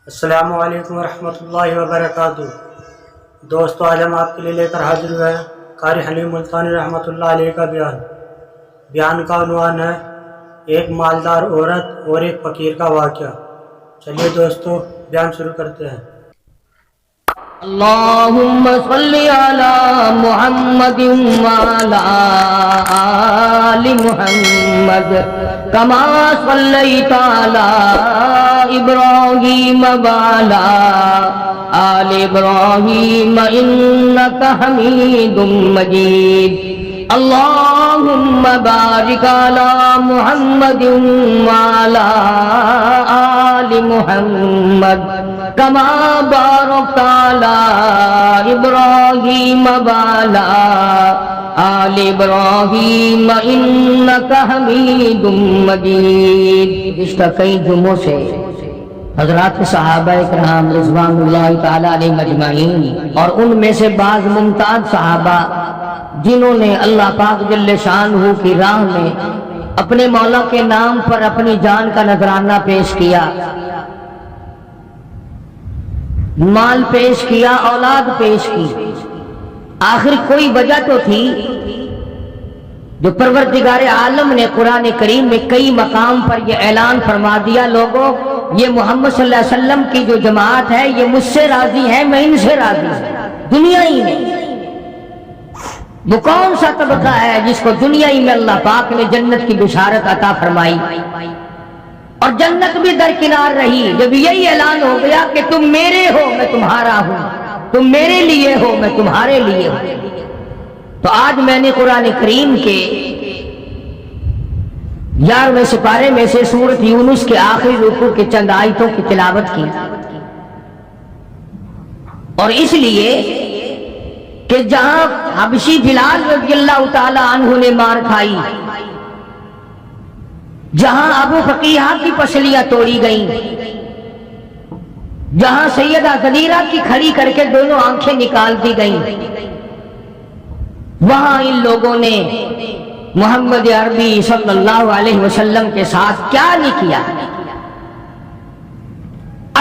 السلام علیکم ورحمۃ اللہ وبرکاتہ۔ دوستو، آج ہم آپ کے لیے لے کر حاضر ہوئے ہیں قاری حلیم ملتانی رحمۃ اللہ علیہ کا بیان کا عنوان ہے ایک مالدار عورت اور ایک فقیر کا واقعہ۔ چلیے دوستو، بیان شروع کرتے ہیں۔ اللہم صلی علی محمد وعلی آل محمد کما صلیت علی ابراہیم وعلی آل ابراہیم انک حمید مجید۔ اللہم بارک علی محمد وعلی آل محمد کما بارکت علی ابراہیم وعلی آل ابراہیم انک حمید مجید۔ گزشتہ کئی جمعوں سے حضرات صحابہ کرام رضوان اللہ تعالی علیہم اجمعین اور ان میں سے بعض ممتاز صحابہ جنہوں نے اللہ پاک جل شانہ کی راہ میں اپنے مولا کے نام پر اپنی جان کا نذرانہ پیش کیا، مال پیش کیا، اولاد پیش کی، آخر کوئی وجہ تو تھی جو پروردگار عالم نے قرآن کریم میں کئی مقام پر یہ اعلان فرما دیا، لوگوں یہ محمد صلی اللہ علیہ وسلم کی جو جماعت ہے یہ مجھ سے راضی ہے، میں ان سے راضی ہوں۔ دنیا ہی میں وہ کون سا طبقہ ہے جس کو دنیا ہی میں اللہ پاک نے جنت کی بشارت عطا فرمائی اور جنت بھی درکنار رہی جب یہی اعلان ہو گیا کہ تم میرے ہو میں تمہارا ہوں، تم میرے لیے ہو میں تمہارے لیے ہوں۔ تو آج میں نے قرآن کریم کے 11ویں سپارے میں سے سورۃ یونس کے آخری رکوع کے چند آیتوں کی تلاوت کی، اور اس لیے کہ جہاں حبشی بلال رضی اللہ تعالی عنہ نے مار کھائی، جہاں ابو فقیہہ کی پسلیاں توڑی گئیں، جہاں سیدہ غدیرہ کی کھڑی کر کے دونوں آنکھیں نکال دی گئیں، وہاں ان لوگوں نے محمد عربی صلی اللہ علیہ وسلم کے ساتھ کیا نہیں کیا۔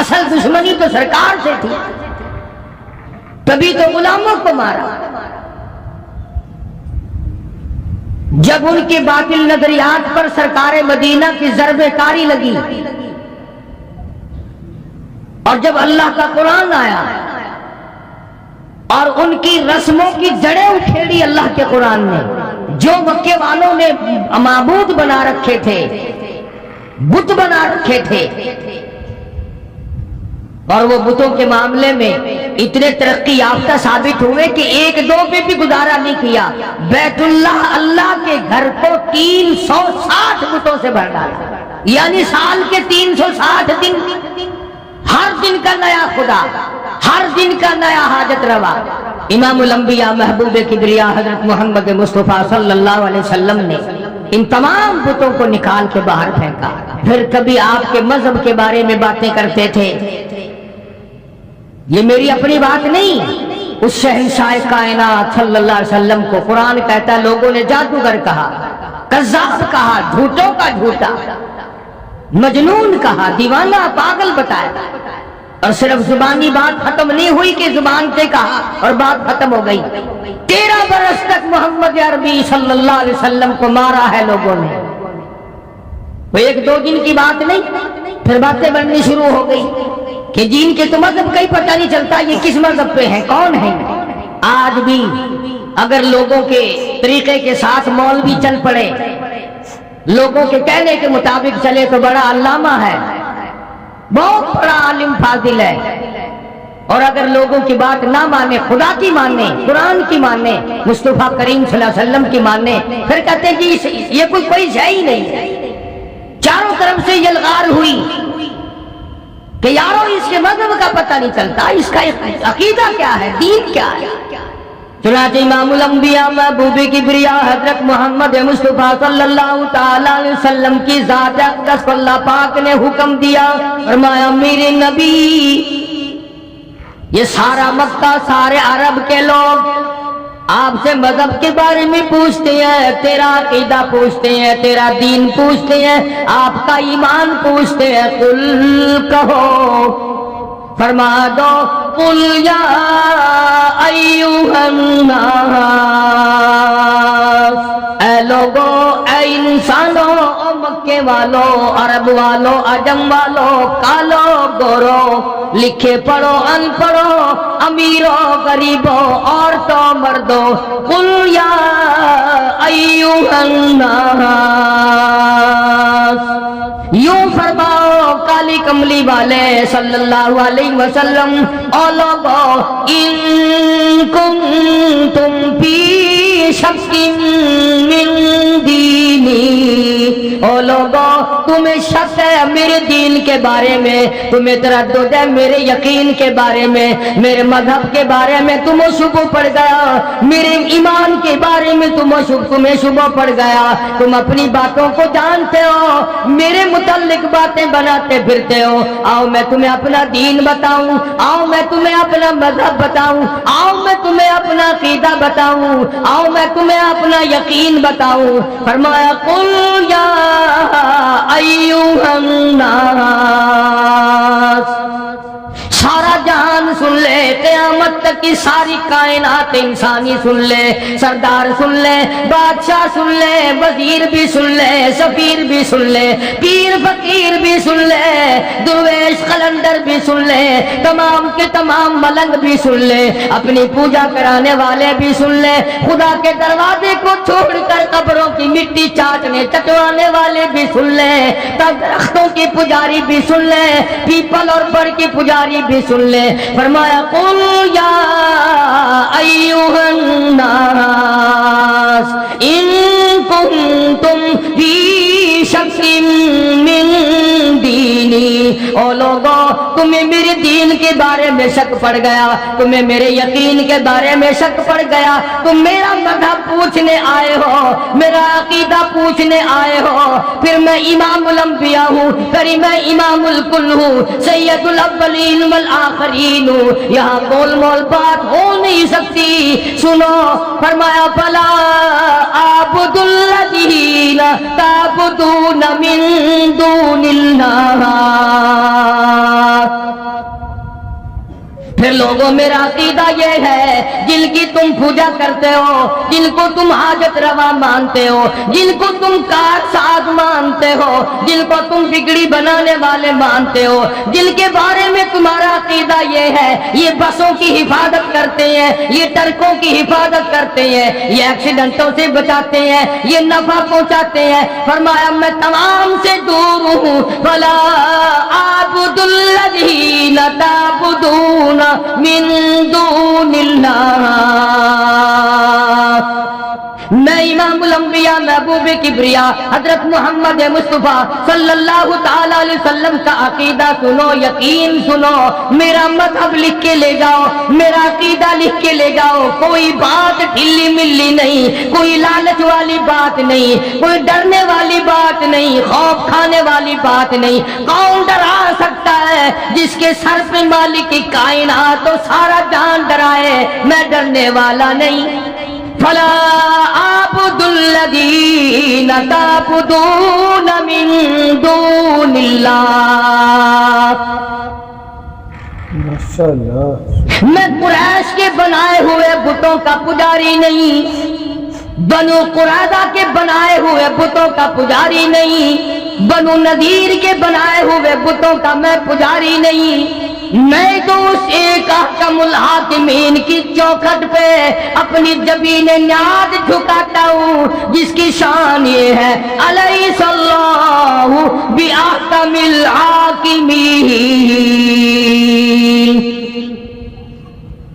اصل دشمنی تو سرکار سے تھی، تبھی تو غلاموں کو مارا۔ جب ان کے باطل نظریات پر سرکار مدینہ کی ضرب کاری لگی اور جب اللہ کا قرآن آیا اور ان کی رسموں کی جڑیں اکھیڑی اللہ کے قرآن نے، جو مکے والوں نے معبود بنا رکھے تھے، بت بنا رکھے تھے، اور وہ بتوں کے معاملے میں اتنے ترقی یافتہ ثابت ہوئے کہ ایک دو پہ بھی گزارا نہیں کیا، بیت اللہ اللہ کے گھر کو 360 بتوں سے بھر ڈالا، یعنی سال کے 360 دن، ہر دن کا نیا خدا، ہر دن کا نیا حاجت روا۔ امام الانبیاء محبوب کبریا حضرت محمد مصطفیٰ صلی اللہ علیہ وسلم نے ان تمام بتوں کو نکال کے باہر پھینکا۔ پھر کبھی آپ کے مذہب کے بارے میں باتیں کرتے تھے، یہ میری اپنی بات نہیں، اس شہنشاہ کائنات صلی اللہ علیہ وسلم کو قرآن کہتا ہے لوگوں نے جادوگر کہا، کذاب کہا، جھوٹوں کا جھوٹا، مجنون کہا، دیوانہ، پاگل بتایا، اور صرف زبانی بات ختم نہیں ہوئی کہ زبان سے کہا اور بات ختم ہو گئی۔ 13 برس تک محمد عربی صلی اللہ علیہ وسلم کو مارا ہے لوگوں نے، وہ ایک دو دن کی بات نہیں، پھر باتیں بننی شروع ہو گئی کہ جن کے تو مذہب کا ہی پتہ نہیں چلتا یہ کس مذہب پہ ہیں، کون ہیں۔ آج بھی اگر لوگوں کے طریقے کے ساتھ مولوی چل پڑے، لوگوں کے کہنے کے مطابق چلے تو بڑا علامہ ہے، بہت بڑا عالم فاضل ہے، اور اگر لوگوں کی بات نہ مانے، خدا کی مانے، قرآن کی مانے، مصطفیٰ کریم صلی اللہ علیہ وسلم کی مانے، پھر کہتے ہیں کہ یہ کوئی شے ہی نہیں۔ چاروں طرف سے یلغار ہوئی کہ یارو اس کے مذہب کا پتہ نہیں چلتا، اس کا عقیدہ کیا ہے، دین کیا ہے۔ چنانچہ امام الانبیاء محبوب کبریا حضرت محمد مصطفیٰ صلی اللہ تعالی علیہ وسلم کی ذات اقدس کو اللہ پاک نے حکم دیا، فرمایا میرے نبی، یہ سارا مکہ، سارے عرب کے لوگ آپ سے مذہب کے بارے میں پوچھتے ہیں، تیرا عقیدہ پوچھتے ہیں، تیرا دین پوچھتے ہیں، آپ کا ایمان پوچھتے ہیں، قل کہو فرما دو قل یا ایھا الناس، اے لوگو، اے انسانوں، او مکے والو، عرب والو، عجم والو، کالو گورو، لکھے پڑھو ان پڑھو، امیروں غریبوں، عورتوں مردوں، قل یا ایھا الناس، یوں فرماؤ کالی کملی والے صلی اللہ علیہ وسلم، او لوگو، ان کنتم فی شک من دینی، او لوگو تمہیں شک ہے میرے دین کے بارے میں، تمہیں تردد ہے میرے یقین کے بارے میں، میرے مذہب کے بارے میں تمہیں شبہ پڑ گیا، میرے ایمان کے بارے میں تمہیں شبہ پڑ گیا، تم اپنی باتوں کو جانتے ہو، میرے متعلق باتیں بناتے پھرتے ہو، آؤ میں تمہیں اپنا دین بتاؤں، آؤ میں تمہیں اپنا مذہب بتاؤں، آؤ میں تمہیں اپنا عقیدہ بتاؤں، آؤ میں تمہیں اپنا یقین بتاؤں۔ فرمایا قل یا ایھا الناس، سارا جہان سن لے، قیامت تک کی ساری کائنات انسانی سن لے، سردار سن لے، بادشاہ سن لے، وزیر بھی سن لے، سفیر بھی سن لے، پیر فقیر بھی سن لے، درویش قلندر بھی سن لے، تمام کے تمام ملنگ بھی سن لے، اپنی پوجا کرانے والے بھی سن لے، خدا کے دروازے کو چھوڑ کر قبروں کی مٹی چاٹنے چٹوانے والے بھی سن لے، درختوں کی پجاری بھی سن لے، پیپل اور بر کی پجاری بھی سن لے۔ فرمایا قل یا ایھا الناس ان کنتم فی شک من دینی، او لوگو تمہیں میرے دین کے بارے میں شک پڑ گیا، تمہیں میرے یقین کے بارے میں شک پڑ گیا، تم میرا مذہب پوچھنے آئے ہو، میرا عقیدہ پوچھنے آئے ہو، پھر میں امام الانبیاء ہوں، پھر میں امام الکل ہوں، سید الاولین والآخرین ہوں، یہاں گول مول بات ہو نہیں سکتی۔ سنو، فرمایا فلا اعبد الذین تعبدون من دون اللہ، پھر لوگوں میرا عقیدہ یہ ہے، جن کی تم پوجا کرتے ہو، جن کو تم حاجت روا مانتے ہو، جن کو تم کار ساز مانتے ہو، جن کو تم بگڑی بنانے والے مانتے ہو، جن کے بارے میں تمہارا عقیدہ یہ ہے یہ بسوں کی حفاظت کرتے ہیں، یہ ٹرکوں کی حفاظت کرتے ہیں، یہ ایکسیڈنٹوں سے بچاتے ہیں، یہ نفع پہنچاتے ہیں، فرمایا میں تمام سے دور ہوں۔ فلا اعبد الذین تعبدون من دون اللہ، میں امام الانبیاء محبوب کبریا حضرت محمد مصطفیٰ صلی اللہ تعالی علیہ وسلم کا عقیدہ سنو، یقین سنو، میرا مذہب لکھ کے لے جاؤ، میرا عقیدہ لکھ کے لے جاؤ، کوئی بات ڈھیلی ملی نہیں، کوئی لالچ والی بات نہیں، کوئی ڈرنے والی بات نہیں، خوف کھانے والی بات نہیں۔ کون ڈرا سکتا ہے جس کے سر پہ مالک کی کائنات تو سارا جان ڈرائے؟ میں ڈرنے والا نہیں۔ فلا اعبد الذین تعبدون من دون اللہ، میں قریش کے بنائے ہوئے بتوں کا پجاری نہیں، بنو قریظہ کے بنائے ہوئے بتوں کا پجاری نہیں، بنو نذیر کے بنائے ہوئے بتوں کا میں پجاری نہیں، میں تو اس ایک احکم الحاکمین کی چوکھٹ پہ اپنی جبین نیاز جھکاتا ہوں جس کی شان یہ ہے الیس اللہ باحکم الحاکمین،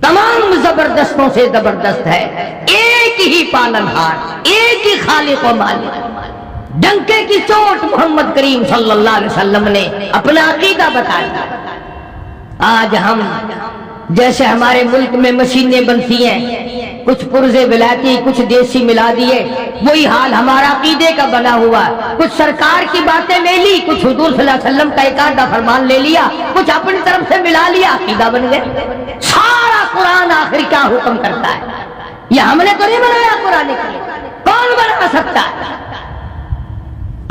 تمام زبردستوں سے زبردست ہے، ایک ہی پالنہار، ایک ہی خالق و مالک۔ ڈنکے کی چوٹ محمد کریم صلی اللہ علیہ وسلم نے اپنا عقیدہ بتایا۔ آج ہم جیسے ہمارے ملک میں مشینیں بنتی ہیں، کچھ پرزے ولایتی کچھ دیسی ملا دیے، وہی حال ہمارا عقیدے کا بنا ہوا، کچھ سرکار کی باتیں لے لی، کچھ حضور صلی اللہ علیہ وسلم کا ایک آدھا فرمان لے لیا، کچھ اپنی طرف سے ملا لیا، عقیدہ بن گئے۔ سارا قرآن آخر کیا حکم کرتا ہے؟ یہ ہم نے تو نہیں بنایا قرآن کریم، کون بنا سکتا ہے؟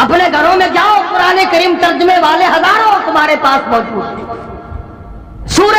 اپنے گھروں میں جاؤ، قرآن کریم ترجمے والے ہزاروں تمہارے پاس موجود ہیں۔ سورہ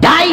2.5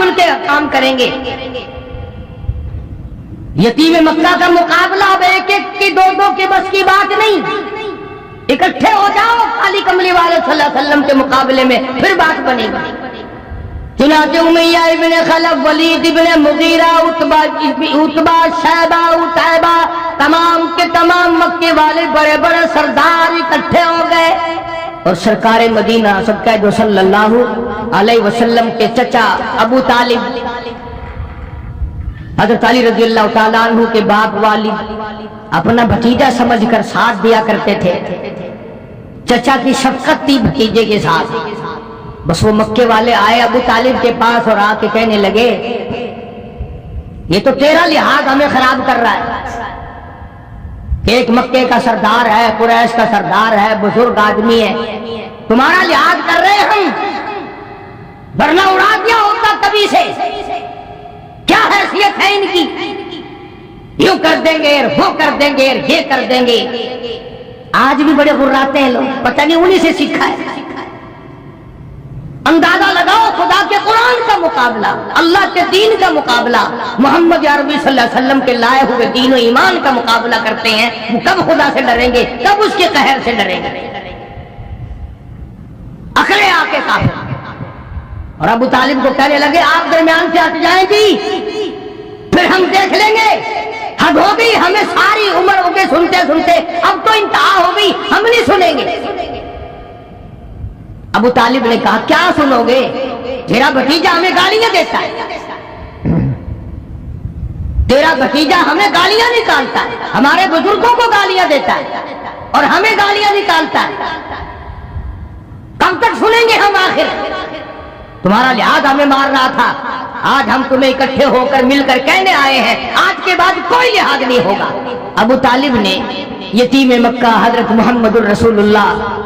جل کے کام کریں گے. یتیم مکہ کا مقابلہ اب ایک ایک کی دو دو کے بس کی بات نہیں. اکٹھے ہو جاؤ خالی کملی والے صلی اللہ علیہ وسلم کے مقابلے میں, پھر بات بنے گی. چنانچہ امیہ ابن خلف, ولید ابن مغیرہ, عتبہ, شیبہ, عتیبہ, تمام کے تمام مکے والے بڑے بڑے سردار اکٹھے ہو گئے. اور سرکار مدینہ صدقہ صلی اللہ علیہ وسلم کے چچا ابو طالب, حضرت علی رضی اللہ تعالیٰ عنہ کے باپ والد, اپنا بھتیجا سمجھ کر ساتھ دیا کرتے تھے. چچا کی شفقت تھی بھتیجے کے ساتھ. بس وہ مکے والے آئے ابو طالب کے پاس اور آ کے کہنے لگے یہ تو تیرا لحاظ ہمیں خراب کر رہا ہے کہ ایک مکے کا سردار ہے, قریش کا سردار ہے, بزرگ آدمی ہے, تمہارا لحاظ کر رہے ہم, ورنہ اڑا دیا ہوتا کبھی سے. کیا حیثیت ہے ان کی, یوں کر دیں گے, وہ کر دیں گے, یہ کر دیں گے. آج بھی بڑے غراتے ہیں لوگ, پتہ نہیں انہی سے سیکھا ہے. اندازہ لگاؤ خدا کے قرآن کا مقابلہ, اللہ کے دین کا مقابلہ, محمد عربی صلی اللہ علیہ وسلم کے لائے ہوئے دین و ایمان کا مقابلہ کرتے ہیں. وہ کب خدا سے ڈریں گے, کب اس کے قہر سے ڈریں گے؟ اکڑے آ کے کافر. اور ابو طالب کو کہنے لگے آپ درمیان سے ہٹ جائیں گی پھر ہم دیکھ لیں گے. حد ہو گئی, ہمیں ساری عمر ہو گئی سنتے سنتے, اب تو انتہا ہو گئی, ہم نہیں سنیں گے. ابو طالب نے کہا کیا سنو گے, تیرا بھتیجا ہمیں گالیاں دیتا ہے, تیرا بھتیجا ہمیں گالیاں نکالتا ہے, ہمارے بزرگوں کو گالیاں دیتا ہے اور ہمیں گالیاں نکالتا ہے. کب تک سنیں گے ہم؟ آخر تمہارا لحاظ ہمیں مار رہا تھا, آج ہم تمہیں اکٹھے ہو کر مل کر کہنے آئے ہیں آج کے بعد کوئی لحاظ نہیں ہوگا. ابو طالب نے یتیم مکہ حضرت محمد الرسول اللہ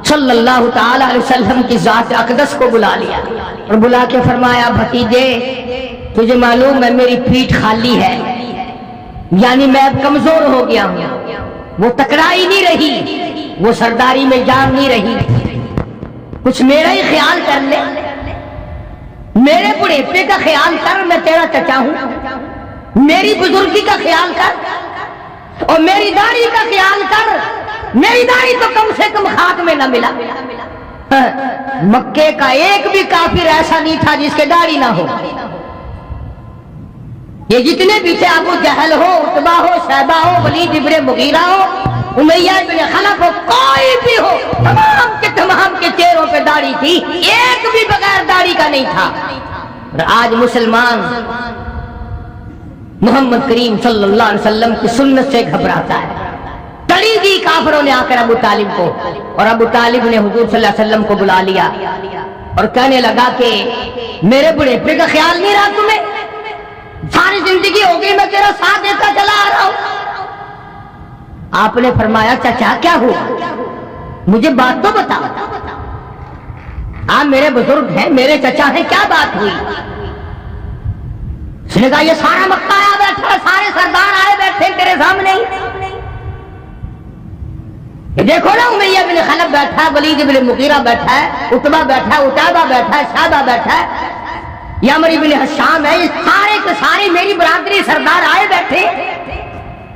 صلی اللہ تعالی علیہ وسلم کی ذات اقدس کو بلا لیا اور بلا کے فرمایا بھتیجے تجھے معلوم ہے میری پیٹھ خالی ہے, یعنی میں اب کمزور ہو گیا ہوں, وہ تکڑائی نہیں رہی, وہ سرداری میں جان نہیں رہی, کچھ میرا ہی خیال کر لے, میرے بڑھیپے کا خیال کر, میں تیرا چچا ہوں, میری بزرگی کا خیال کر اور میری داڑھی کا خیال کر. میری داڑھی تو کم سے کم خاک میں نہ ملا. مکے کا ایک بھی کافر ایسا نہیں تھا جس کے داڑھی نہ ہو. یہ جتنے بھی تھے, ابو جہل ہو, عتبہ ہو, شیبہ ہو, ولید ابن مغیرہ ہو, امیہ ابن خلف ہو, کوئی بھی ہو, تمام کے چہروں پہ داڑھی تھی, ایک بھی بغیر داڑھی کا نہیں تھا. اور آج مسلمان محمد کریم صلی اللہ علیہ وسلم کی سنت سے گھبراتا ہے. کڑی دی کافروں نے آ کر ابو طالب کو, اور ابو طالب نے حضور صلی اللہ علیہ وسلم کو بلا لیا اور کہنے لگا کہ میرے بڑھیپے کا خیال نہیں رہا تمہیں, ساری زندگی ہو گئی میں تیرا ساتھ دیتا چلا آ رہا ہوں. آپ نے فرمایا چچا کیا ہوا, مجھے بات تو بتا, آپ میرے بزرگ ہیں, میرے چچا ہیں, کیا بات ہوئی؟ اس نے کہا یہ سارا مکہ آیا بیٹھا, سارے سردار آئے بیٹھے تیرے سامنے ہی. دیکھو نا امیہ بن خلف بیٹھا ہے, ولید بن مغیرہ بیٹھا ہے, عتبہ بیٹھا ہے, عتیبہ بیٹھا ہے, شیبہ بیٹھا ہے, یامر بن حشام ہے, یہ سارے کے سارے میری برادری سردار آئے بیٹھے,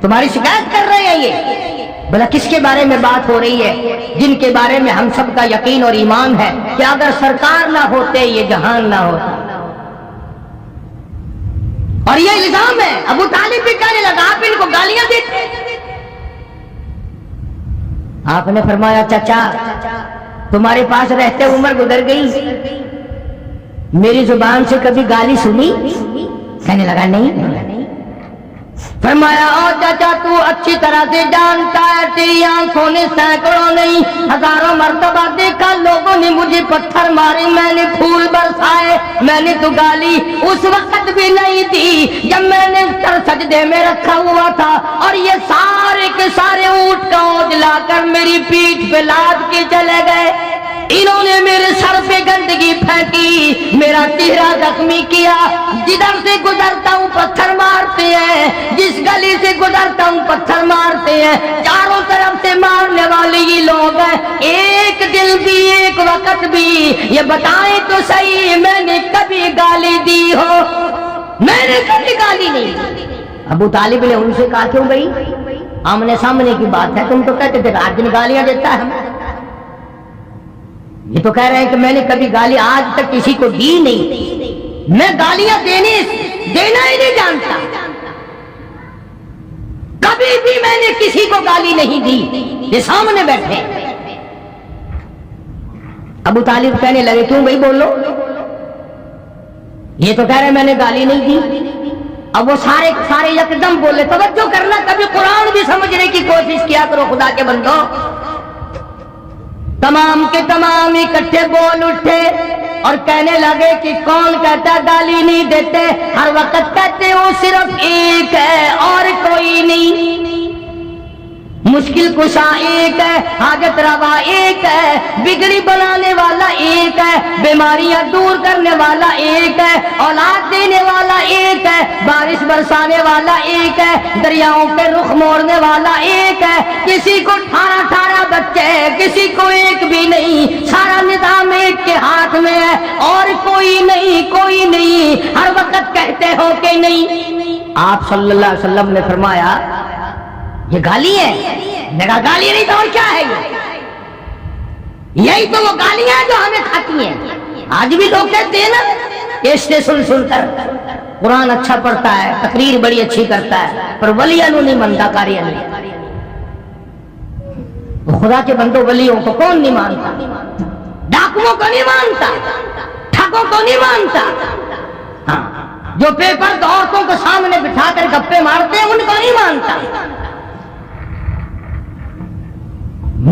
تمہاری شکایت کر رہے ہیں. یہ بلا کس کے بارے میں بات ہو رہی ہے؟ جن کے بارے میں ہم سب کا یقین اور ایمان ہے کہ اگر سرکار نہ ہوتے یہ جہان نہ ہوتا. اور یہ الزام ہے. ابو طالب بھی کہنے لگا آپ ان کو گالیاں دیتے. آپ نے فرمایا چچا تمہارے پاس رہتے عمر گزر گئی, میری زبان سے کبھی گالی سنی؟ کہنے لگا نہیں. فرمایا او چچا تو اچھی طرح سے جانتا ہے تیری آنکھوں نے سینکڑوں نہیں ہزاروں مرتبہ دیکھا لوگوں نے مجھے پتھر مارے, میں نے پھول برسائے, میں نے تو گالی اس وقت بھی نہیں دی جب میں نے سر سجدے میں رکھا ہوا تھا, اور یہ سارے کے سارے اونٹ کا اوج لا کر میری پیٹھ پہ لاد کے چلے گئے. انہوں نے میرے سر پہ گندگی پھینکی, میرا چہرہ زخمی کیا, جدھر سے گزرتا ہوں پتھر مارتے ہیں, جس گلی سے گزرتا ہوں پتھر مارتے ہیں, چاروں طرف سے مارنے والے یہ لوگ ہیں. ایک دل بھی ایک وقت بھی یہ بتائیں تو صحیح میں نے کبھی گالی دی دی ہو، میں نے کبھی گالی نہیں دی۔ ابو طالب نے ان سے کہا کیوں بھائی، آمنے سامنے کی بات ہے، تم تو کہتے تھے رات دن گالیاں دیتا ہے ہمیں، یہ تو کہہ رہے ہیں کہ میں نے کبھی گالی آج تک کسی کو دی نہیں، میں گالیاں دینا ہی نہیں جانتا، کبھی بھی میں نے کسی کو گالی نہیں دی، یہ سامنے بیٹھے۔ ابو طالب کہنے لگے کیوں بھائی بولو، یہ تو کہہ رہے ہیں میں نے گالی نہیں دی۔ اب وہ سارے یکدم بولے، توجہ کرنا، کبھی قرآن بھی سمجھنے کی کوشش کیا کرو خدا کے بندو۔ تمام کے تمام اکٹھے بول اٹھے اور کہنے لگے کہ کون کہتا گالی نہیں دیتے، ہر وقت کہتے وہ صرف ایک ہے اور کوئی نہیں، مشکل کشا ایک ہے، حاجت روا ایک ہے، بگڑی بنانے والا ایک ہے، بیماریاں دور کرنے والا ایک ہے، اولاد دینے والا ایک ہے، بارش برسانے والا ایک ہے، دریاؤں پہ رخ موڑنے والا ایک ہے، کسی کو 18 بچے ہیں، کسی کو ایک بھی نہیں، سارا نظام ایک کے ہاتھ میں ہے اور کوئی نہیں، ہر وقت کہتے ہو کہ نہیں۔ آپ صلی اللہ علیہ وسلم نے فرمایا یہ گالی ہے؟ میں کہا گالی نہیں تو اور کیا ہے، یہی تو وہ گالیاں ہیں جو ہمیں کھاتی ہیں۔ آج بھی لوگ کہتے ہیں نا، کیسٹیں سن کر قرآن اچھا پڑھتا ہے، تقریر بڑی اچھی کرتا ہے، پر ولیاں نہیں مانتا، کاریاں نہیں۔ خدا کے بندوں ولیوں کو کون نہیں مانتا؟ ڈاکوؤں کو نہیں مانتا، ٹھگوں کو نہیں مانتا، ہاں جو پیپر عورتوں کو سامنے بٹھا کر گپے مارتے ہیں ان کو نہیں مانتا۔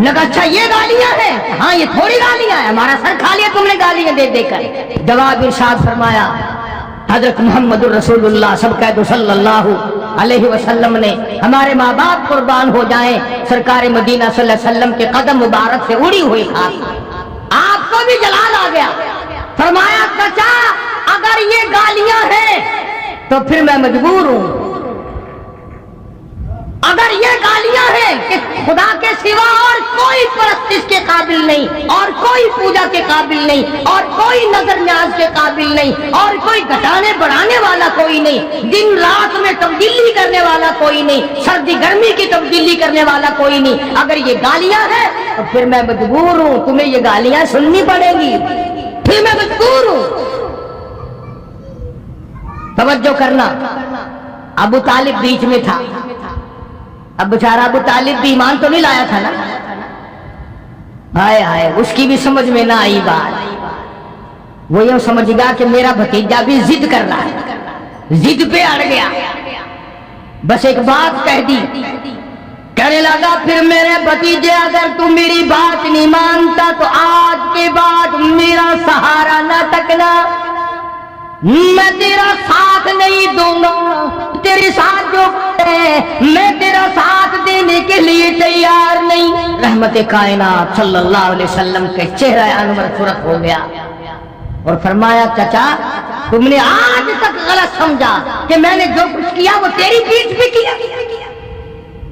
لگا اچھا یہ گالیاں ہیں، ہاں یہ تھوڑی گالیاں ہیں، ہمارا سر کھا لیا تم نے گالیاں دے کر۔ جواب ارشاد فرمایا حضرت محمد الرسول اللہ سب کہہ دو صلی اللہ علیہ وسلم نے، ہمارے ماں باپ قربان ہو جائیں، سرکار مدینہ صلی اللہ علیہ وسلم کے قدم مبارک سے اڑی ہوئی خاک۔ آپ کو بھی جلال آ گیا، فرمایا چچا اگر یہ گالیاں ہیں تو پھر میں مجبور ہوں، اگر یہ گالیاں ہیں کہ خدا کے سوا اور کوئی پرستش کے قابل نہیں، اور کوئی پوجا کے قابل نہیں، اور کوئی نظر نیاز کے قابل نہیں، اور کوئی گھٹانے بڑھانے والا کوئی نہیں، دن رات میں تبدیلی کرنے والا کوئی نہیں، سردی گرمی کی تبدیلی کرنے والا کوئی نہیں، اگر یہ گالیاں ہیں تو پھر میں مجبور ہوں، تمہیں یہ گالیاں سننی پڑے گی، پھر میں مجبور ہوں۔ توجہ کرنا، ابو طالب بیچ میں تھا، اب بیچارہ ابو طالب بھی ایمان تو نہیں لایا تھا نا، ہائے ہائے اس کی بھی سمجھ میں نہ آئی بات، وہ یہ سمجھ گا کہ میرا بھتیجا بھی ضد کر رہا ہے، ضد پہ اڑ گیا، بس ایک بات کہہ دی، کہنے لگا پھر میرے بھتیجے اگر تم میری بات نہیں مانتا تو آج کے بعد میرا سہارا نہ تکنا، میں تیرا ساتھ نہیں دوں گا، تیرے ساتھ جو میں تیرا ساتھ دینے کے لیے تیار نہیں۔ رحمت کائنات صلی اللہ علیہ وسلم کے چہرہ انور سرخ ہو گیا اور فرمایا چچا تم نے آج تک غلط سمجھا کہ میں نے جو کچھ کیا وہ تیری پیٹھ پہ کیا،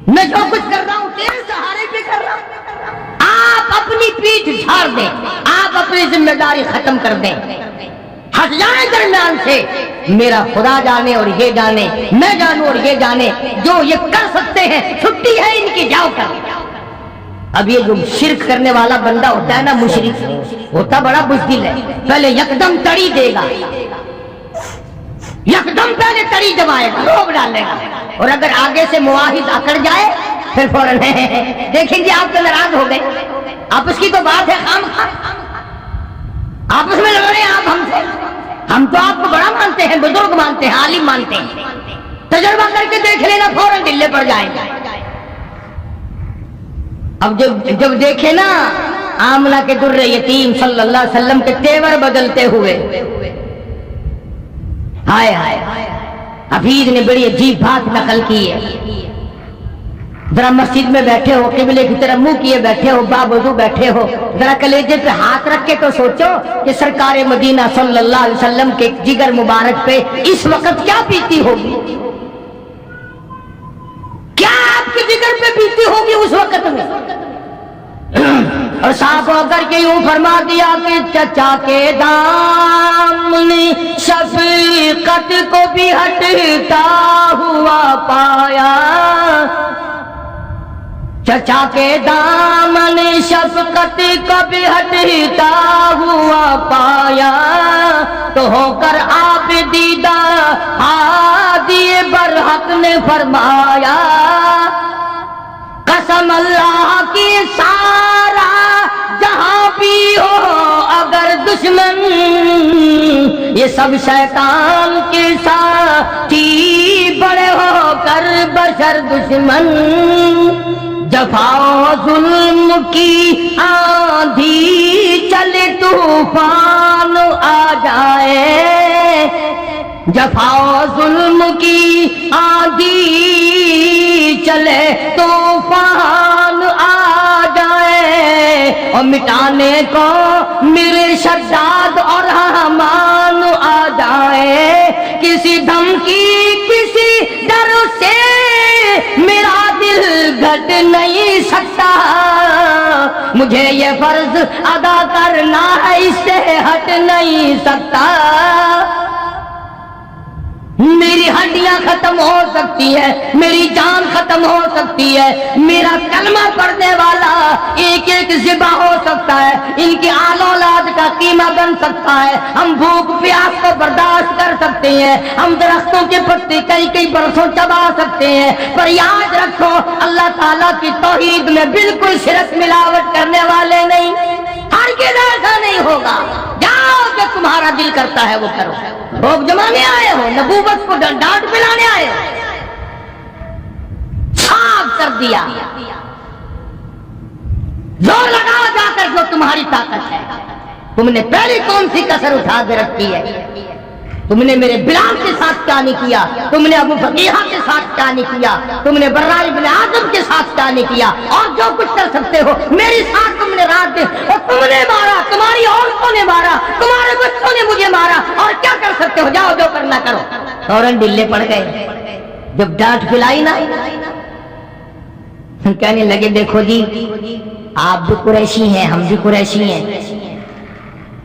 میں جو کچھ کر رہا ہوں تیرے سہارے پہ کر رہا ہوں۔ آپ اپنی پیٹھ جھاڑ دیں، آپ اپنی ذمہ داری ختم کر دیں، ہٹ جائیں درمیان سے، میرا خدا جانے اور یہ جانے، میں جانوں اور یہ جانے، جو یہ کر سکتے ہیں چھٹی ہے ان کی، جاؤ کر۔ اب یہ جو شرک کرنے والا بندہ ہوتا ہے نا، مشرک ہوتا بڑا بزدل ہے، پہلے یکدم تڑی دے گا، یکدم پہلے تڑی دبائے گا، روب ڈالے گا، اور اگر آگے سے معاہد اکڑ جائے پھر فوراً دیکھیں گے آپ تو ناراض ہو گئے، آپ اس کی تو بات ہے خام خواہ، آپس میں لڑ رہے ہیں آپ ہم سے، ہم تو آپ کو بڑا مانتے ہیں، بزرگ مانتے ہیں، عالم مانتے ہیں، تجربہ کر کے دیکھ لینا فوراً ڈلے پڑ جائیں گے۔ اب جب دیکھے نا آمنہ کے در یتیم صلی اللہ علیہ وسلم کے تیور بدلتے ہوئے، ہائے ہائے، حفیظ نے بڑی عجیب بات نقل کی ہے، ذرا مسجد میں بیٹھے ہو، قبلے کی طرف منہ کیے بیٹھے ہو، باوضو بیٹھے ہو، ذرا کلیجے پہ ہاتھ رکھ کے تو سوچو کہ سرکار مدینہ صلی اللہ علیہ وسلم کے جگر مبارک پہ اس وقت کیا بیتی ہوگی، کیا آپ کے جگر پہ بیتی ہوگی اس وقت میں۔ اور صاف ہو کر کے یوں فرما دیا کہ چچا کے دامن شفقت کو بھی ہٹتا ہوا پایا، چچا کے دامن شفقت کو بھی ہٹتا ہوا پایا، تو ہو کر آپ دیدہ ہادی برحق نے فرمایا، قسم اللہ کی سارا جہاں بھی ہو اگر دشمن، یہ سب شیطان کے ساتھی بڑے ہو کر بشر دشمن، جفا و ظلم کی آندھی چلے طوفان آ جائے، جفا و ظلم کی آندھی چلے طوفان آ جائے، اور مٹانے کو میرے شداد اور حمان آ جائے، کسی دھمکی کسی ڈر سے میرا دل گھٹ نہیں سکتا، مجھے یہ فرض ادا کرنا ہے اس سے ہٹ نہیں سکتا، میری ہڈیاں ختم ہو سکتی ہے، میری جان ختم ہو سکتی ہے، میرا کلمہ پڑھنے والا ایک ایک ذبح ہو سکتا ہے، ان کی آل اولاد کا قیمہ بن سکتا ہے، ہم بھوک پیاس کو برداشت کر سکتے ہیں، ہم درختوں کے پتے کئی کئی برسوں چبا سکتے ہیں، پر یاد رکھو اللہ تعالیٰ کی توحید میں بالکل شرک ملاوٹ کرنے والے نہیں، ہرگز ایسا نہیں ہوگا، جاؤ جو تمہارا دل کرتا ہے وہ کرو، بھوک جمانے آئے ہو، نبوت کو ڈانٹ پلانے آئے ہو، صاف کر دیا، زور لگاؤ جا کر جو تمہاری طاقت ہے، تم نے پہلی کون سی کسر اٹھا کے رکھی ہے، تم نے میرے بلال کے ساتھ کیا نہیں کیا، تم نے ابو فقیہ کے ساتھ کیا نہیں کیا، تم نے برا ابن عازب کے ساتھ کیا نہیں کیا، اور جو کچھ کر سکتے ہو میری ساتھ تم نے رات دن، اور تم نے مارا، تمہاری عورتوں نے مارا، تمہارے بچوں نے مجھے مارا، اور کیا کر سکتے ہو، جاؤ جو کرنا کرو، فوراً ڈلے پڑ گئے، جب ڈانٹ پلائی نا کہنے لگے دیکھو جی آپ بھی قریشی ہیں ہم بھی قریشی ہیں،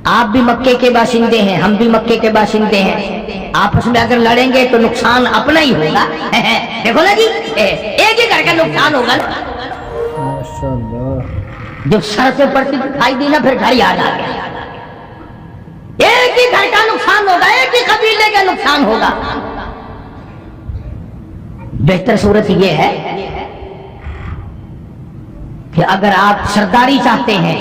آپ بھی مکے کے باشندے ہیں ہم بھی مکے کے باشندے ہیں، آپس میں اگر لڑیں گے تو نقصان اپنا ہی ہوگا، دیکھو نا جی ایک ہی گھر کا نقصان ہوگا نا، جب سر سے پڑتی دکھائی دی نا پھر گھر یاد آ گیا، ایک ہی گھر کا نقصان ہوگا، ایک ہی قبیلے کا نقصان ہوگا، بہتر صورت یہ ہے کہ اگر آپ سرداری چاہتے ہیں،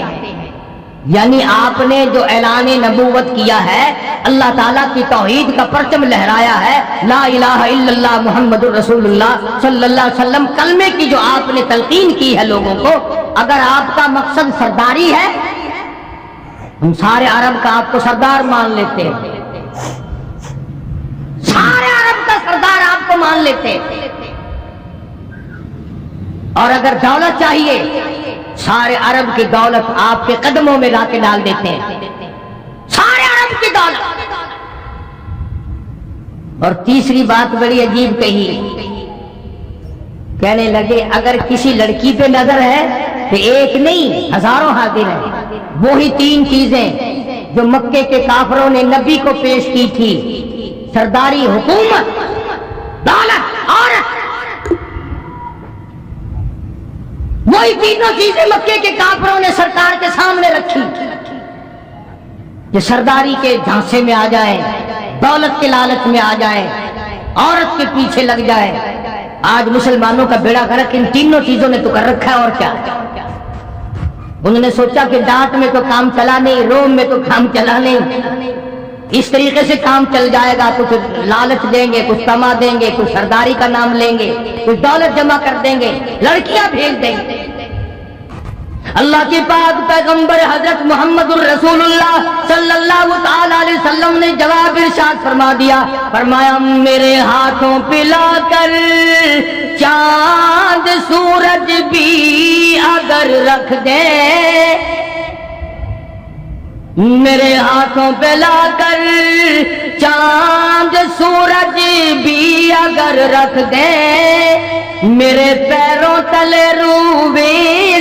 یعنی آپ نے جو اعلان نبوت کیا ہے، اللہ تعالیٰ کی توحید کا پرچم لہرایا ہے، لا الہ الا اللہ محمد الرسول اللہ صلی اللہ علیہ وسلم کلمے کی جو آپ نے تلقین کی ہے لوگوں کو، اگر آپ کا مقصد سرداری ہے، ہم سارے عرب کا آپ کو سردار مان لیتے ہیں، سارے عرب کا سردار آپ کو مان لیتے ہیں، اور اگر دولت چاہیے سارے عرب کی دولت آپ کے قدموں میں لا کے ڈال دیتے ہیں، سارے عرب کی دولت، اور تیسری بات بڑی عجیب کہی، کہنے لگے اگر کسی لڑکی پہ نظر ہے تو ایک نہیں ہزاروں حاضر ہیں، وہی تین چیزیں جو مکے کے کافروں نے نبی کو پیش کی تھی، سرداری، حکومت، دولت، عورت، وہی تینوں چیزیں مکے کے کافروں نے سرکار کے سامنے رکھی کہ سرداری کے جھانسے میں آ جائیں، دولت کے لالچ میں آ جائیں، عورت کے پیچھے لگ جائیں، آج مسلمانوں کا بیڑا غرق ان تینوں چیزوں نے تو کر رکھا ہے، اور کیا، انہوں نے سوچا کہ ڈانٹ میں تو کام چلا نہیں، روم میں تو کام چلا نہیں، اس طریقے سے کام چل جائے گا، کچھ لالچ دیں گے، کچھ تما دیں گے، کچھ سرداری کا نام لیں گے، کچھ دولت جمع کر دیں گے، لڑکیاں بھیج دیں گے، اللہ کے پاک پیغمبر حضرت محمد الرسول اللہ صلی اللہ تعالی علیہ وسلم نے جواب ارشاد فرما دیا، فرمایا میرے ہاتھوں پہ لا کر چاند سورج بھی اگر رکھ دے، میرے ہاتھوں پہ لا کر چاند سورج بھی اگر رکھ دے، میرے پیروں تلے روئے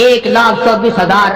1,24,000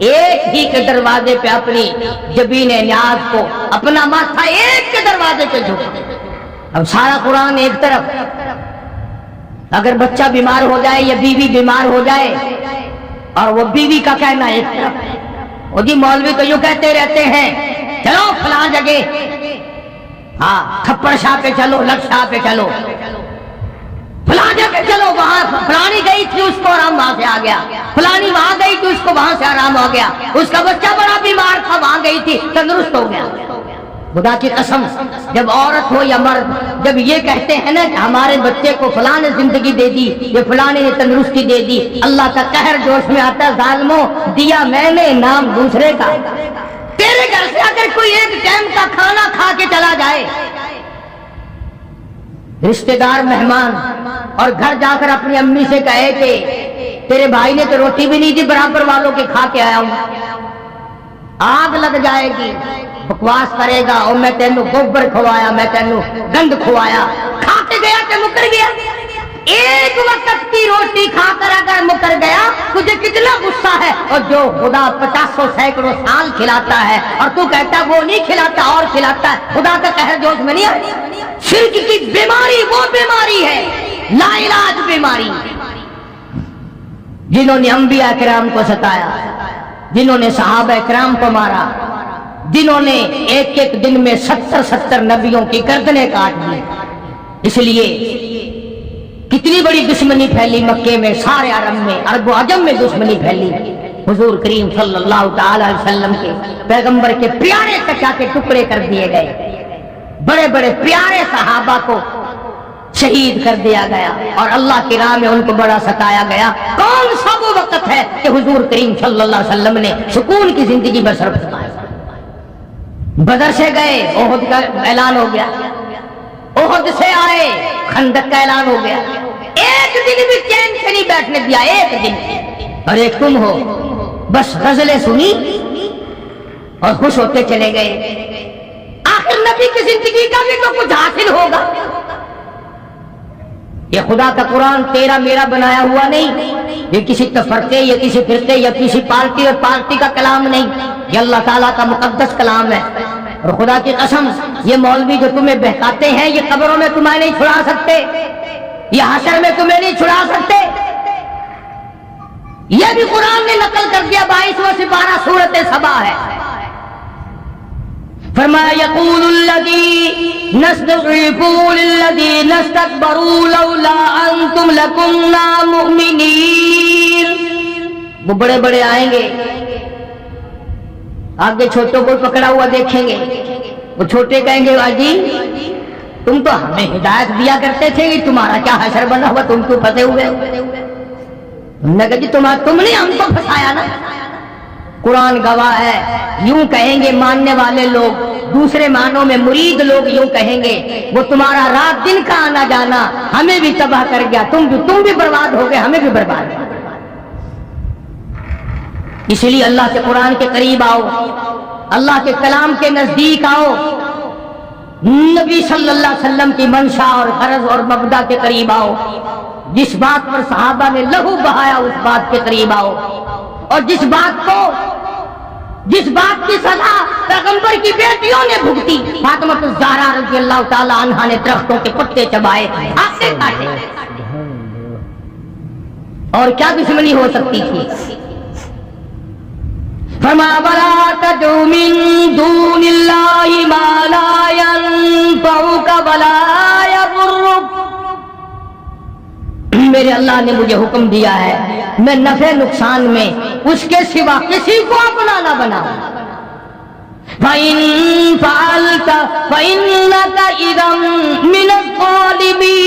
ایک ہی کے دروازے پہ اپنی جبین نیاز کو، اپنا ماتھا ایک کے دروازے پہ جھکا۔ اب سارا قرآن ایک طرف، اگر بچہ بیمار ہو جائے یا بیوی بیمار ہو جائے اور وہ بیوی کا کہنا ایک طرف، وہ جی مولوی تو یوں کہتے رہتے ہیں چلو فلاں جگہ، ہاں کھپڑ شاہ پہ چلو، لک شاہ پہ چلو، فلاں جگہ چلو، وہاں فلانی گئی تھی اس کو آرام وہاں سے آ گیا، فلانی وہاں گئی تھی اس کو وہاں سے آرام ہو گیا، اس کا بچہ بڑا بیمار تھا وہاں گئی تھی تندرست ہو گیا۔ خدا کی قسم، جب عورت ہو یا مرد جب یہ کہتے ہیں نا کہ ہمارے بچے کو فلاں نے زندگی دے دی، یہ فلاں نے تندرستی دے دی، اللہ کا قہر جوش میں آتا ہے، ظالموں دیا میں نے نام دوسرے کا۔ تیرے گھر سے اگر کوئی ایک ٹائم کا کھانا کھا کے چلا جائے، رشتہ دار مہمان، اور گھر جا کر اپنی امی سے کہے کہ تیرے بھائی نے تو روٹی بھی نہیں دی، برابر والوں کے کھا کے آیا ہوں، آگ لگ جائے گی، بکواس کرے گا اور میں تینوں گوبر کھوایا، میں تینوں گند کھوایا، کھا کے گیا کہ مکر گیا؟ ایک وقت کی روٹی کھا کر اگر مکر گیا تجھے کتنا غصہ ہے، اور جو خدا 50 سینکڑوں سال کھلاتا ہے اور تو کہتا وہ نہیں کھلاتا اور کھلاتا ہے، خدا کا قہر جوش میں نہیں آیا۔ شرک کی بیماری وہ بیماری ہے، لا علاج بیماری، جنہوں نے انبیاء کرام کو ستایا، جنہوں نے صحابہ کرام کو مارا، جنہوں نے ایک ایک دن میں 70 نبیوں کی گردنیں کاٹ دی۔ اس لیے کتنی بڑی دشمنی پھیلی مکے میں، سارے عرب میں، عرب و عجم میں دشمنی پھیلی۔ حضور کریم صلی اللہ تعالی علیہ وسلم کے پیغمبر کے پیارے کچا کے ٹکڑے کر دیے گئے، بڑے بڑے پیارے صحابہ کو شہید کر دیا گیا، اور اللہ کی راہ میں ان کو بڑا ستایا گیا۔ کون سا وہ وقت ہے کہ حضور کریم صلی اللہ علیہ وسلم نے سکون کی زندگی بسر فرمائی؟ بدر سے گئے، احد کا اعلان ہو گیا، احد سے آئے، خندق کا اعلان ہو گیا، ایک دن بھی چین سے نہیں بیٹھنے دیا، ایک دن۔ اور ایک تم ہو بس غزلیں سنی اور خوش ہوتے چلے گئے۔ آخر نبی کی زندگی کا بھی تو کچھ حاصل ہوگا۔ یہ خدا کا قرآن تیرا میرا بنایا ہوا نہیں، یہ کسی تفرقے یا کسی فرقے یا کسی پارٹی اور پارٹی کا کلام نہیں، یہ اللہ تعالیٰ کا مقدس کلام ہے۔ اور خدا کی قسم یہ مولوی جو تمہیں بہکاتے ہیں یہ قبروں میں تمہیں نہیں چھڑا سکتے، یہ حشر میں تمہیں نہیں چھڑا سکتے۔ یہ بھی قرآن نے نقل کر دیا، 22واں سپارہ سورۃ سبا ہے۔ فرمایا یقول الذی نستضعفوا للذین استکبروا لولا انتم لکنا مؤمنین۔ وہ بڑے بڑے آئیں گے، آگے چھوٹوں کو پکڑا ہوا دیکھیں گے، وہ چھوٹے کہیں گے آجی تم تو ہمیں ہدایت دیا کرتے تھے، تمہارا کیا حشر بنا ہوا، تم کیوں پھنسے ہوئے؟ انہوں نے کہا جی تم نے ہم کو پھنسایا نا۔ قرآن گواہ ہے، یوں کہیں گے ماننے والے لوگ، دوسرے معنوں میں مرید لوگ یوں کہیں گے وہ تمہارا رات دن کا آنا جانا ہمیں بھی تباہ کر گیا، تم بھی برباد ہو گئے، ہمیں بھی برباد کر۔ اس لیے اللہ کے قرآن کے قریب آؤ، اللہ کے کلام کے نزدیک آؤ، نبی صلی اللہ علیہ وسلم کی منشا اور غرض اور مبدا کے قریب آؤ، جس بات پر صحابہ نے لہو بہایا اس بات کے قریب آؤ، اور جس بات کی سزا پیغمبر کی بیٹیوں نے بھگتی، فاطمہ الزہرا رضی اللہ تعالی عنہا نے درختوں کے پتے چبائے، ہاتھیں کاٹے، اور کیا دشمنی ہو سکتی تھی؟ فرمایا وَلَا تَدْعُ مِن دُونِ اللَّهِ مَا لَا يَنفَعُكَ وَلَا يَضُرُّكَ۔ میرے اللہ نے مجھے حکم دیا ہے میں نفع نقصان میں اس کے سوا کسی کو اپنا نہ بناؤں۔ فَإِن فَعَلْتَ فَإِنَّكَ إِذًا مِنَ الظَّالِمِينَ۔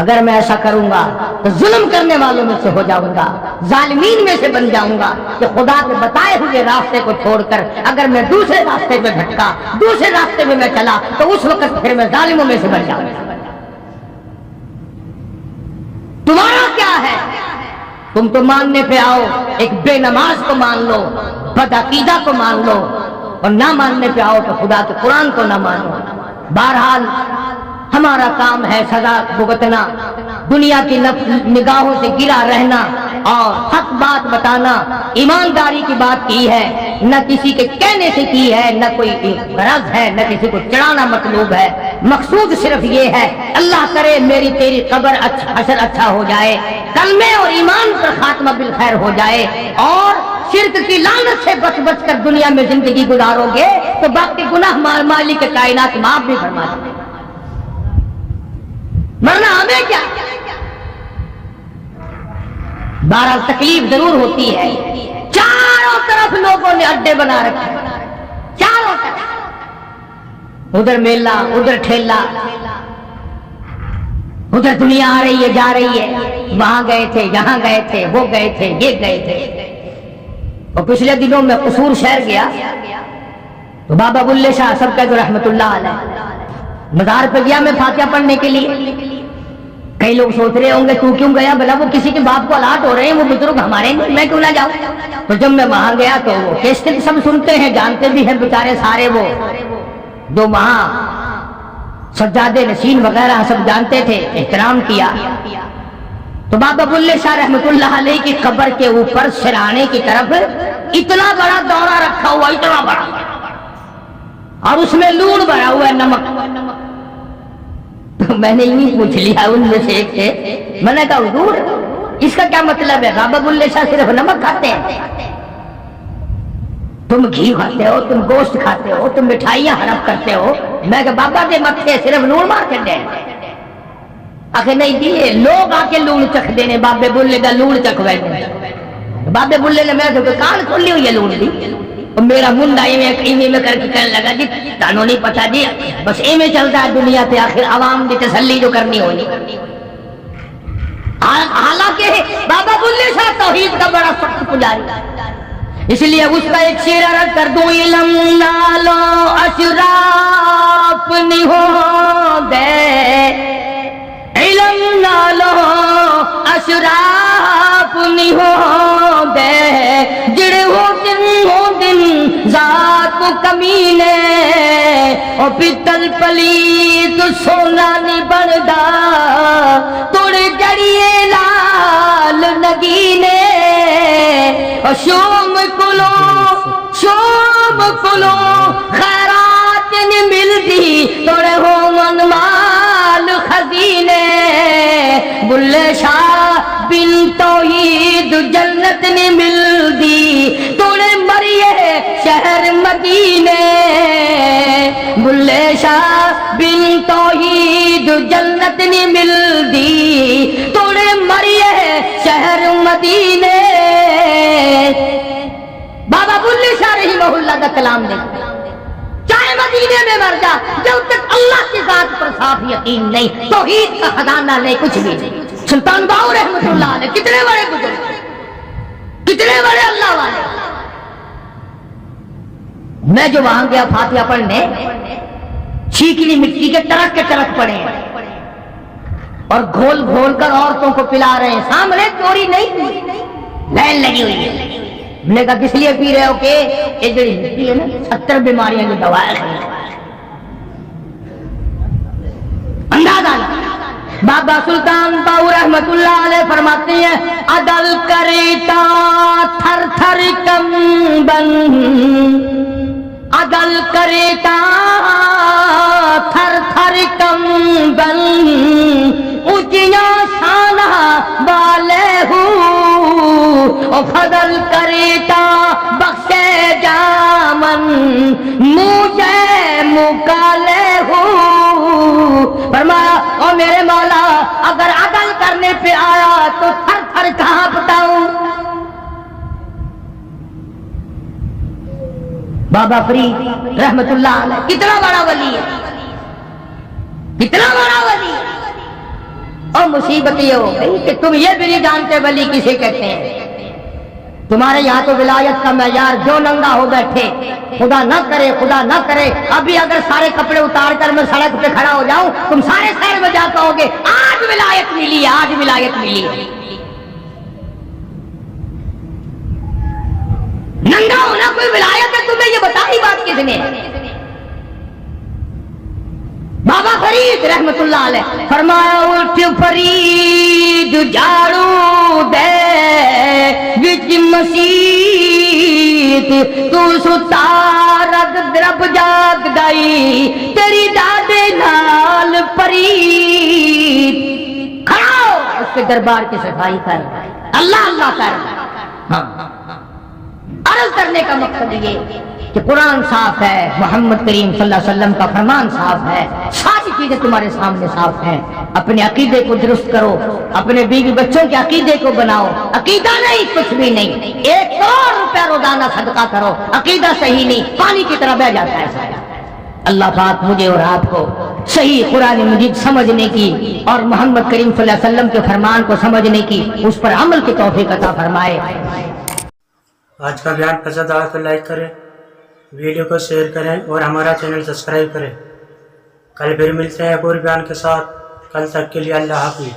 اگر میں ایسا کروں گا تو ظلم کرنے والوں میں سے ہو جاؤں گا، ظالمین میں سے بن جاؤں گا، کہ خدا کے بتائے ہوئے راستے کو چھوڑ کر اگر میں دوسرے راستے پہ بھٹکا، دوسرے راستے میں چلا تو اس وقت پھر میں ظالموں میں سے بن جاؤں گا۔ تمہارا کیا ہے؟ تم تو ماننے پہ آؤ، ایک بے نماز کو مان لو، بد عقیدہ کو مان لو، اور نہ ماننے پہ آؤ تو خدا کے قرآن کو نہ مانو۔ بہرحال ہمارا کام ہے سزا بھگتنا، دنیا کی نگاہوں سے گرا رہنا اور حق بات بتانا، ایمانداری کی بات کی ہے، نہ کسی کے کہنے سے کی ہے، نہ کوئی غرض ہے، نہ کسی کو چڑھانا مطلوب ہے، مقصود صرف یہ ہے اللہ کرے میری تیری قبر حشر اچھا ہو جائے، کلمے اور ایمان پر خاتمہ بالخیر ہو جائے، اور شرک کی لعنت سے بچ بچ کر دنیا میں زندگی گزارو گے تو باقی گناہ مالک کائنات معاف بھی فرما دے، ورنہ ہمیں کیا؟ بہرحال تکلیف ضرور ہوتی ہے، چاروں طرف لوگوں نے اڈے بنا رکھے، چاروں طرف، ادھر میلہ، ادھر ٹھیلا، ادھر دنیا آ رہی ہے جا رہی ہے، وہاں گئے تھے، یہاں گئے تھے، وہ گئے تھے، یہ گئے تھے۔ اور پچھلے دنوں میں قصور شہر گیا تو بابا بلے شاہ سب کا جو رحمت اللہ علیہ مزار پہ گیا میں فاتحہ پڑھنے کے لیے۔ کئی لوگ سوچ رہے ہوں گے تو کیوں گیا، بلا وہ کسی کے باپ کو الہاٹ ہو رہے ہیں، وہ بزرگ ہمارے نہیں، میں کیوں نہ جاؤں؟ تو جب میں وہاں گیا تو وہ کیسے سب سنتے ہیں، جانتے بھی ہیں بیچارے سارے، وہ جو وہاں سجادے نشین وغیرہ سب جانتے تھے، احترام کیا۔ تو بابا بلے شاہ رحمت اللہ علیہ کی قبر کے اوپر سرانے کی طرف اتنا بڑا دورہ رکھا ہوا، اتنا بڑا، اور اس میں لون بھرا ہوا ہے، نمک۔ تو میں نے یوں پوچھ لیا ان میں سے ایک سے، میں نے کہا حضور اس کا کیا مطلب ہے؟ بابا بلے شاہ صرف نمک کھاتے ہیں، تم گھی کھاتے ہو، تم گوشت کھاتے ہو، تم مٹھائیاں حرف کرتے ہو۔ میں کہا بابا کے متھے صرف لون مار کے دیں؟ آخر نہیں دیے، لوگ آ کے لون چکھ دینے، بابے بلے کا لون چکھوائے۔ بابے بلے نے میرے تو کان کھلی ہوئی ہے لون دی، اور میرا منڈا ایویں میں کر کے کہنے لگا جی تانوں نہیں پتا جی، بس ایویں چلتا ہے دنیا پہ، آخر عوام کی تسلی جو کرنی ہونی۔ حالانکہ بابا بلے شاہ توحید کا بڑا سخت پجاری، اس لیے اس کا ایک شعر عرض کر دوں، علم نالو اشراف نہیں ہو دے، علم نالو اشراف نہیں ہو دے، جڑے ہو دن ذات کو کمینے، اور پیتل پلیت سونا نہیں بندا، توڑے جڑیے لال نگینے، اور شوم کلو خیرات نہیں ملدی، توڑے ہو من مال خزینے، بلے شاہ بن توحید جنت نہیں ملدی، توڑے مریے شہر مدینے، بلے شاہ بن توحید جنت نہیں ملدی، توڑے مریے شہر مدینے۔ بابا بلے شاہ رحمہ اللہ کا کلام دے، چاہے مدینے میں مر جا، جب تک اللہ کی ذات پر صاف یقین نہیں، توحید کا خزانہ نہیں، کچھ بھی نہیں۔ سلطان باؤ رحمت اللہ علیہ کتنے بڑے بزرگ، کتنے بڑے اللہ والے۔ میں جو وہاں گیا فاتحہ پڑھنے، چیکنی مٹی کے ٹرک پڑے اور گھول گھول کر عورتوں کو پلا رہے ہیں، سامنے چوری نہیں، لائن لگی ہوئی ہے۔ میں نے کہا کس لیے پی رہے ہو؟ کہ یہ جو مٹی ہے نا 70 بیماریاں کی دوا ہے۔ اندازہ بابا سلطان باؤ رحمت اللہ علیہ فرماتے ہیں، عدل کریتا تھر تھر کمبن، عدل کریتا تھر تھر کمبن، اونچیاں شانہ والے ہوں، اور فضل کریتا بخشے جامن، مجھے مکالے ہوں۔ فرمایا او میرے مولا اگر عدل کرنے پہ آیا تو تھر تھر کہاں بتاؤں۔ بابا فرید رحمت اللہ علیہ کتنا بڑا ولی ہے، کتنا بڑا ولی ہے۔ اور مصیبت یہ ہو گئی کہ تم یہ بھی نہیں جانتے ولی کسے کہتے ہیں۔ تمہارے یہاں تو ولایت کا معیار جو ننگا ہو بیٹھے، خدا نہ کرے ابھی اگر سارے کپڑے اتار کر میں سڑک پہ کھڑا ہو جاؤں، تم سارے شہر میں جا کہو گے آج ولایت ملی، آج ولایت ملی۔ ننگا ہونا کوئی ولایت ہے؟ تمہیں یہ بتا ہی بات کس نے؟ بابا فرید فرید رحمت اللہ علیہ فرمایا اٹھ فرید جھاڑو دے وچ مسیت تو ستا رب جاگ گئی تیری دادے نال فرید کھڑا ہو اس کے دربار کی صفائی کر اللہ اللہ کر. ہاں عرض کرنے کا مقصد یہ کہ قرآن صاف ہے, محمد کریم صلی اللہ علیہ وسلم کا فرمان صاف ہے, ساری چیزیں تمہارے سامنے صاف ہیں. اپنے عقیدے کو درست کرو, اپنے بیوی بچوں کے عقیدے کو بناؤ. عقیدہ نہیں کچھ بھی نہیں, 1 کروڑ روپیہ روزانہ صدقہ کرو, عقیدہ صحیح نہیں پانی کی طرح بہ جاتا ہے. اللہ پاک مجھے اور آپ کو صحیح قرآن مجید سمجھنے کی اور محمد کریم صلی اللہ علیہ وسلم کے فرمان کو سمجھنے کی, اس پر عمل کی توفیق عطا فرمائے. آج کا بیان پسند آیا تو لائک کریں, ویڈیو کو شیئر کریں اور ہمارا چینل سبسکرائب کریں. کل پھر ملتے ہیں ایک اور بیان کے ساتھ. کل تک کے لیے اللہ حافظ.